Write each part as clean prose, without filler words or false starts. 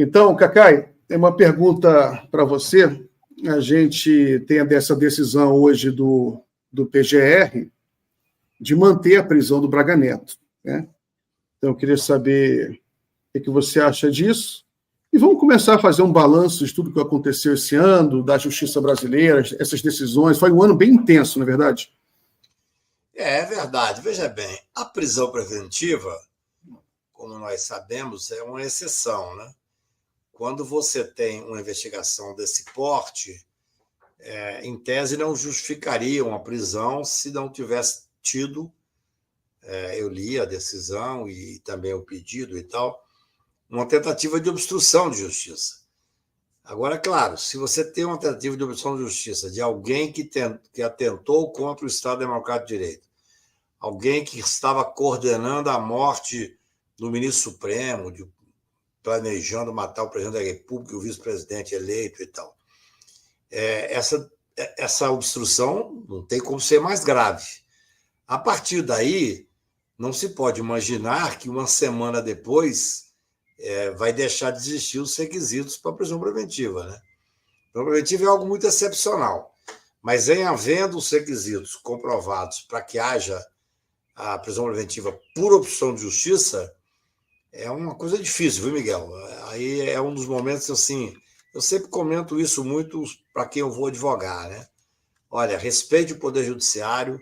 Então, Cacai, tem uma pergunta para você. A gente tem essa decisão hoje do PGR de manter a prisão do Braga Neto, né? Então, eu queria saber o que você acha disso. E vamos começar a fazer um balanço de tudo que aconteceu esse ano, da justiça brasileira, essas decisões. Foi um ano bem intenso, não é verdade? É verdade. Veja bem, a prisão preventiva, como nós sabemos, é uma exceção, né? Quando você tem uma investigação desse porte, em tese não justificaria uma prisão se não tivesse tido, eu li a decisão e também o pedido e tal, uma tentativa de obstrução de justiça. Agora, claro, se você tem uma tentativa de obstrução de justiça de alguém que atentou contra o Estado Democrático de Direito, alguém que estava coordenando a morte do ministro Supremo, planejando matar o presidente da República e o vice-presidente eleito e tal, essa obstrução não tem como ser mais grave. A partir daí, não se pode imaginar que uma semana depois vai deixar de existir os requisitos para a prisão preventiva, né? A prisão preventiva é algo muito excepcional, mas em havendo os requisitos comprovados para que haja a prisão preventiva por opção de justiça, é uma coisa difícil, viu, Miguel? Aí é um dos momentos, assim, eu sempre comento isso muito para quem eu vou advogar, né? Olha, respeite o Poder Judiciário,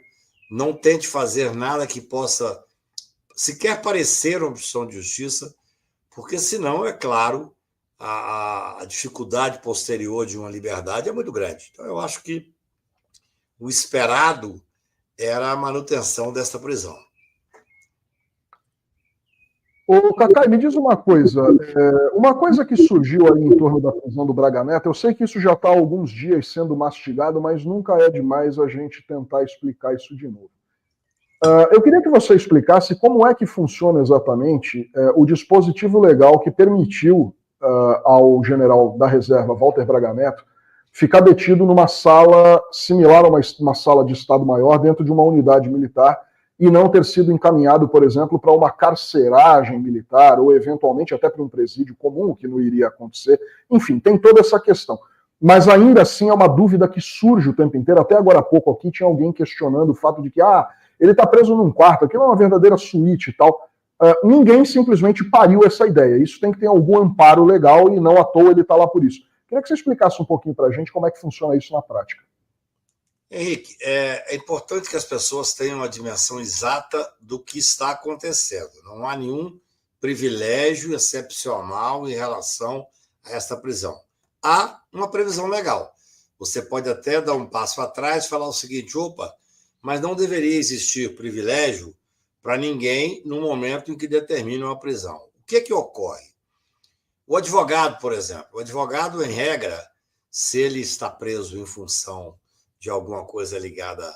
não tente fazer nada que possa sequer parecer uma opção de justiça, porque senão, é claro, a dificuldade posterior de uma liberdade é muito grande. Então, eu acho que o esperado era a manutenção dessa prisão. Ô, Cacai, me diz uma coisa que surgiu aí em torno da prisão do Braga Neto, eu sei que isso já está há alguns dias sendo mastigado, mas nunca é demais a gente tentar explicar isso de novo. Eu queria que você explicasse como é que funciona exatamente o dispositivo legal que permitiu ao general da reserva, Walter Braga Neto, ficar detido numa sala similar a uma sala de Estado-Maior dentro de uma unidade militar e não ter sido encaminhado, por exemplo, para uma carceragem militar ou eventualmente até para um presídio comum, que não iria acontecer. Enfim, tem toda essa questão. Mas ainda assim é uma dúvida que surge o tempo inteiro. Até agora há pouco aqui tinha alguém questionando o fato de que ele está preso num quarto, aquilo é uma verdadeira suíte e tal. Ninguém simplesmente pariu essa ideia. Isso tem que ter algum amparo legal e não à toa ele está lá por isso. Queria que você explicasse um pouquinho para a gente como é que funciona isso na prática. Henrique, é importante que as pessoas tenham a dimensão exata do que está acontecendo. Não há nenhum privilégio excepcional em relação a esta prisão. Há uma previsão legal. Você pode até dar um passo atrás e falar o seguinte: opa, mas não deveria existir privilégio para ninguém no momento em que determina uma prisão. O que ocorre? O advogado, por exemplo, o advogado, em regra, se ele está preso em função de alguma coisa ligada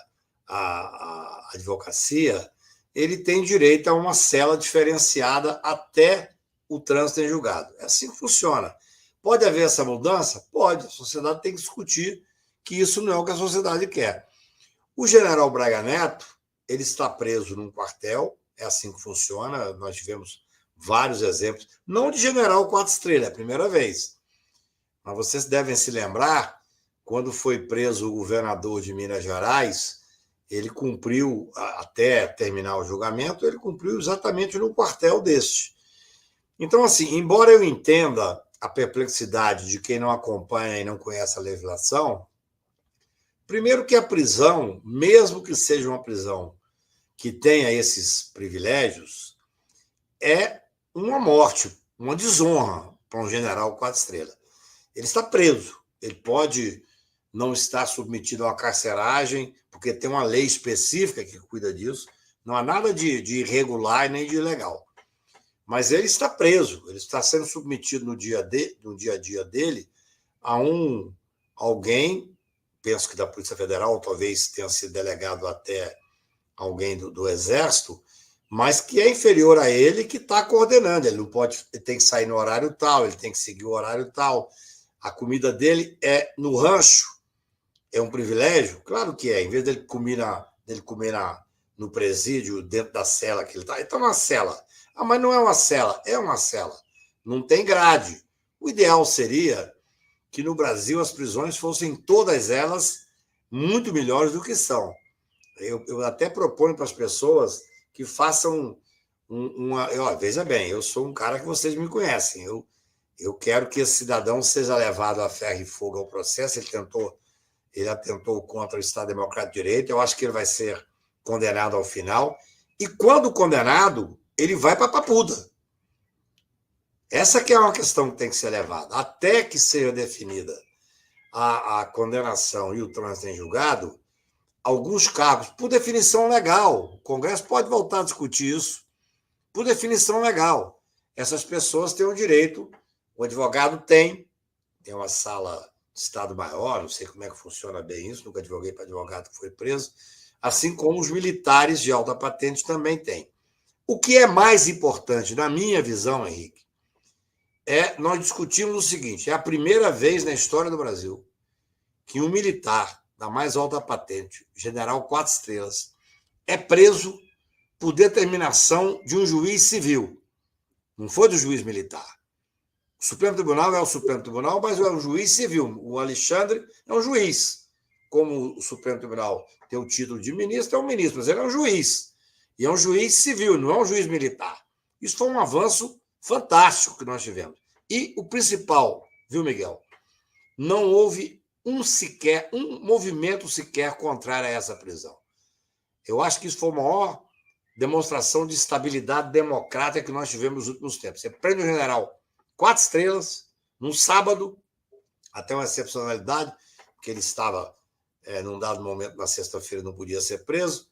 à advocacia, ele tem direito a uma cela diferenciada até o trânsito em julgado. É assim que funciona. Pode haver essa mudança? Pode. A sociedade tem que discutir que isso não é o que a sociedade quer. O general Braga Neto, ele está preso num quartel, é assim que funciona, nós tivemos vários exemplos, não de general 4 estrelas, é a primeira vez. Mas vocês devem se lembrar, quando foi preso o governador de Minas Gerais, ele cumpriu, até terminar o julgamento, ele cumpriu exatamente no quartel deste. Então, assim, embora eu entenda a perplexidade de quem não acompanha e não conhece a legislação, primeiro que a prisão, mesmo que seja uma prisão que tenha esses privilégios, é uma morte, uma desonra para um general 4 estrelas. Ele está preso, ele pode não estar submetido a uma carceragem, porque tem uma lei específica que cuida disso, não há nada de irregular nem de ilegal. Mas ele está preso, ele está sendo submetido no dia a dia dele a alguém, penso que da Polícia Federal, talvez tenha sido delegado até alguém do Exército, mas que é inferior a ele, que está coordenando. Ele não pode, ele tem que sair no horário tal, ele tem que seguir o horário tal. A comida dele é no rancho. É um privilégio? Claro que é. Em vez dele comer no presídio, dentro da cela que ele está, ele está numa cela. Mas não é uma cela, é uma cela. Não tem grade. O ideal seria que no Brasil as prisões fossem todas elas muito melhores do que são. Eu até proponho para as pessoas que façam veja bem, eu sou um cara que vocês me conhecem. Eu quero que esse cidadão seja levado a ferro e fogo ao processo. Ele atentou contra o Estado Democrático de Direito. Eu acho que ele vai ser condenado ao final. E quando condenado, ele vai para a papuda. Essa que é uma questão que tem que ser levada. Até que seja definida a condenação e o trânsito em julgado, alguns cargos, por definição legal, o Congresso pode voltar a discutir isso, por definição legal. Essas pessoas têm o direito, o advogado tem uma sala de Estado Maior, não sei como é que funciona bem isso, nunca advoguei para advogado que foi preso, assim como os militares de alta patente também têm. O que é mais importante, na minha visão, Henrique, nós discutimos o seguinte: é a primeira vez na história do Brasil que um militar da mais alta patente, general 4 estrelas, é preso por determinação de um juiz civil. Não foi do juiz militar. O Supremo Tribunal é o Supremo Tribunal, mas é um juiz civil. O Alexandre é um juiz. Como o Supremo Tribunal tem o título de ministro, é um ministro, mas ele é um juiz. E é um juiz civil, não é um juiz militar. Isso foi um avanço fantástico que nós tivemos. E o principal, viu, Miguel? Não houve um movimento sequer contrário a essa prisão. Eu acho que isso foi a maior demonstração de estabilidade democrática que nós tivemos nos últimos tempos. Você prende o general 4 estrelas, num sábado, até uma excepcionalidade, porque ele estava, num dado momento, na sexta-feira, não podia ser preso,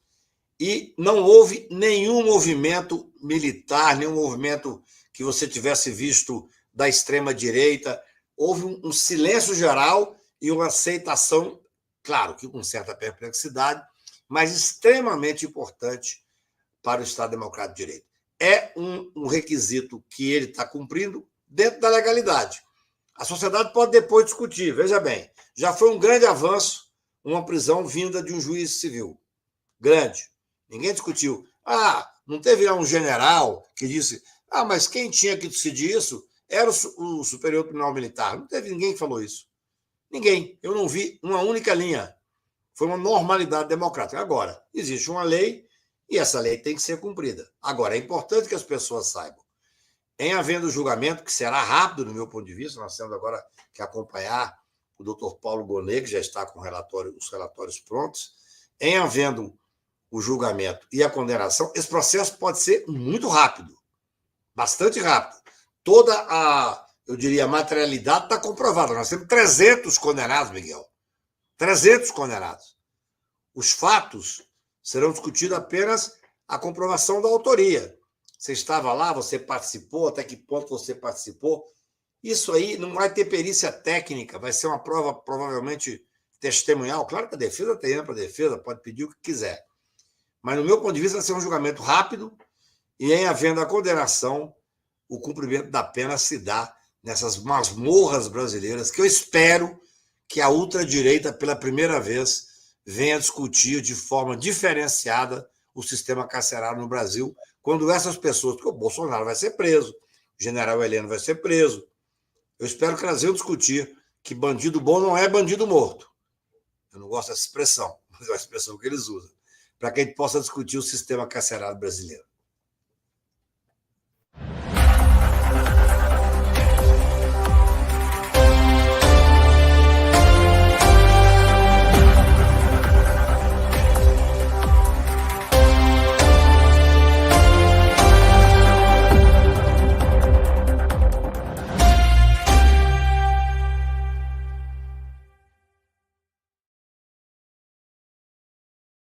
e não houve nenhum movimento militar, nenhum movimento que você tivesse visto da extrema-direita. Houve um silêncio geral e uma aceitação, claro que com certa perplexidade, mas extremamente importante para o Estado Democrático de Direito. É um requisito que ele está cumprindo dentro da legalidade. A sociedade pode depois discutir. Veja bem, já foi um grande avanço uma prisão vinda de um juiz civil. Grande. Ninguém discutiu. Não teve lá um general que disse mas quem tinha que decidir isso era o Superior Tribunal Militar. Não teve ninguém que falou isso. Ninguém. Eu não vi uma única linha. Foi uma normalidade democrática. Agora, existe uma lei e essa lei tem que ser cumprida. Agora, é importante que as pessoas saibam. Em havendo julgamento, que será rápido, do meu ponto de vista, nós temos agora que acompanhar o doutor Paulo Gonet, que já está com os relatórios prontos. Em havendo o julgamento e a condenação, esse processo pode ser muito rápido, bastante rápido. Toda eu diria, a materialidade está comprovada. Nós temos 300 condenados, Miguel. 300 condenados. Os fatos serão discutidos apenas a comprovação da autoria. Você estava lá, você participou, até que ponto você participou. Isso aí não vai ter perícia técnica, vai ser uma prova provavelmente testemunhal. Claro que a defesa tem ampla defesa, pode pedir o que quiser. Mas, no meu ponto de vista, vai ser um julgamento rápido e, em havendo a condenação, o cumprimento da pena se dá nessas masmorras brasileiras, que eu espero que a ultradireita, pela primeira vez, venha discutir de forma diferenciada o sistema carcerário no Brasil, quando essas pessoas, porque o Bolsonaro vai ser preso, o general Heleno vai ser preso. Eu espero que elas venham discutir que bandido bom não é bandido morto. Eu não gosto dessa expressão, mas é a expressão que eles usam, para que a gente possa discutir o sistema carcerário brasileiro.